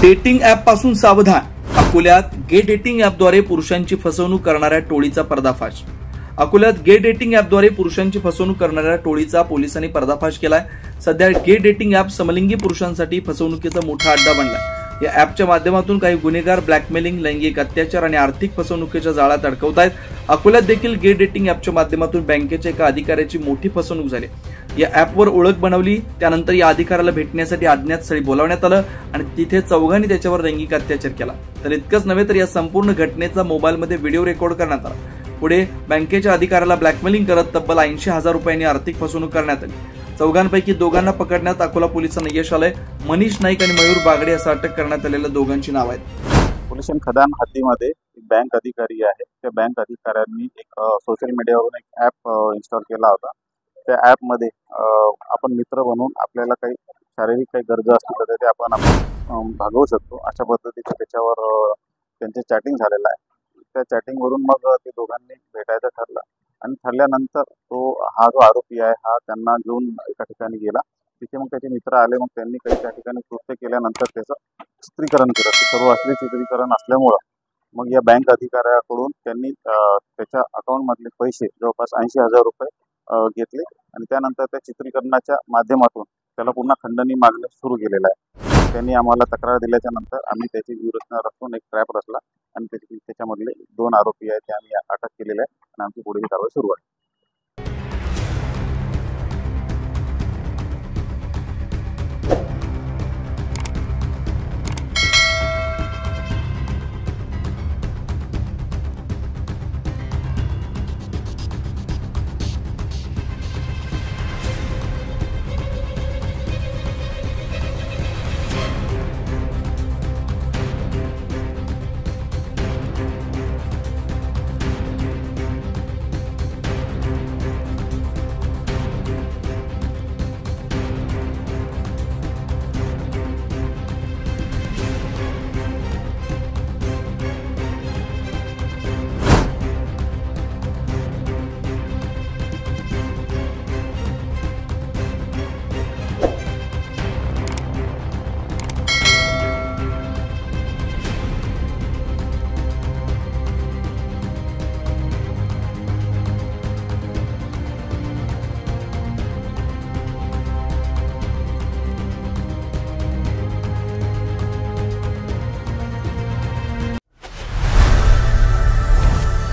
Dating app पासून सावधान. अकोल्यात गे डेटिंग ॲपद्वारे पुरुषांची फसवणूक करणाऱ्या टोळीचा पर्दाफाश. अकोल्यात गे डेटिंग ॲपद्वारे पुरुषांची फसवणूक करणाऱ्या टोळीचा पोलिसांनी पर्दाफाश केलाय. सध्या गे डेटिंग ॲप समलिंगी पुरुषांसाठी फसवणुकीचा मोठा अड्डा बनलाय. या ॲपच्या माध्यमातून काही गुन्हेगार ब्लॅकमेलिंग, लैंगिक अत्याचार आणि आर्थिक फसवणुकीच्या जाळ्यात अडकवत आहेत. अकोल्यात देखील गे डेटिंग ॲपच्या माध्यमातून बँकेच्या एका अधिकाऱ्याची मोठी फसवणूक झाली. या ॲपवर ओळख बनवली, त्यानंतर या अधिकाऱ्याला भेटण्यासाठी अज्ञात स्थळी बोलावण्यात आलं आणि तिथे चौघांनी त्याच्यावर लैंगिक अत्याचार केला. तर इतकंच नव्हे तर या संपूर्ण घटनेचा मोबाईलमध्ये व्हिडिओ रेकॉर्ड करण्यात आला. पुढे बँकेच्या अधिकाऱ्याला ब्लॅकमेलिंग करत तब्बल 80,000 रुपयांनी आर्थिक फसवणूक करण्यात आली. चौघांपैकी दोघांना पकडण्यात अकोला पोलिसांना यश आलंय. मनीष नाईक आणि मयूर बागडे असं अटक करण्यात आलेल्या दोघांची नाव आहेत. पोलीस खदान हद्दीमध्ये बँक अधिकारी आहे. त्या बँक अधिकाऱ्यांनी एक सोशल मीडियावरून एक ॲप इन्स्टॉल केला होता. त्या ॲपमध्ये आपण मित्र बनून आपल्याला काही शारीरिक काही गरजा असतील तर ते आपण भागवू शकतो, अशा पद्धतीचं त्याच्यावर त्यांचे चॅटिंग झालेलं आहे. त्या चॅटिंगवरून मग ते दोघांनी भेटायचं ठरलं आणि ठरल्यानंतर हा जो आरोपी आहे हा त्यांना घेऊन एका ठिकाणी गेला. तिथे मग त्याचे मित्र आले. मग त्यांनी काही त्या ठिकाणी कृत्य केल्यानंतर त्याचं चित्रीकरण केलं. ते सर्व असले चित्रीकरण असल्यामुळं मग या बँक अधिकाऱ्याकडून त्यांनी त्याच्या अकाउंटमधले पैसे जवळपास 80,000 रुपये घेतले आणि त्यानंतर त्या चित्रीकरणाच्या माध्यमातून त्याला पुन्हा खंडणी मागणे सुरू केलेलं आहे. त्यांनी आम्हाला तक्रार दिल्याच्या नंतर आम्ही त्याची व्यूहरचना रचून एक ट्रॅप रचला आणि त्याच्यामधले 2 आरोपी आहेत ते आम्ही अटक केलेले आहे आणि आमची पुढील कारवाई सुरू आहे.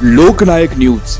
लोकनायक न्यूज.